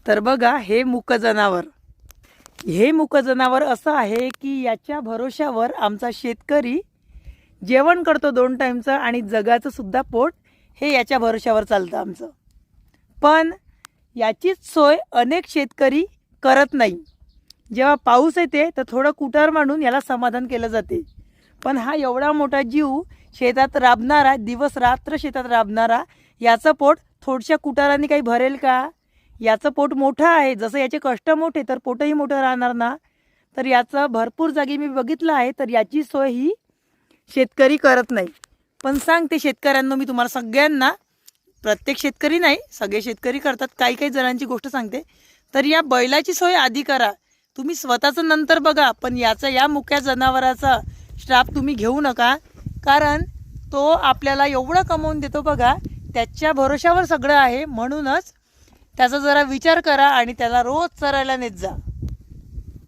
तर बघा, हे मूक जनावर असं आहे की याच्या भरोश्यावर आमचा शेतकरी जेवण करतो 2 टाईमचं आणि जगाचं सुद्धा पोट हे याच्या भरोश्यावर चालतं आमचं. पण याचीच सोय अनेक शेतकरी करत नाही. जेव्हा पाऊस येते तर थोडं कुटार मांडून याला समाधान केलं जाते. पण हा एवढा मोठा जीव शेतात राबणारा, दिवस रात्र शेतात राबणारा, याचं पोट थोडशा कुटारांनी काही भरेल का? याचं पोट मोठं आहे. जसं याचे कष्ट मोठे तर पोटही मोठं राहणार ना. तर याचं भरपूर जागी मी बघितलं आहे, तर याची सोय ही शेतकरी करत नाही. पण सांगते शेतकऱ्यांना मी तुम्हाला सगळ्यांना, प्रत्येक शेतकरी नाही, सगळे शेतकरी करतात, काही काही जणांची गोष्ट सांगते. तर या बैलाची सोय आधी करा. तुम्ही स्वतःचं नंतर बघा, पण या मुक्या जनावराचा श्राप तुम्ही घेऊ नका. कारण तो आपल्याला एवढं कमवून देतो बघा, त्याच्या भरोश्यावर सगळं आहे. म्हणूनच त्याचा जरा विचार करा आणि त्याला रोज चरायला नेत जा.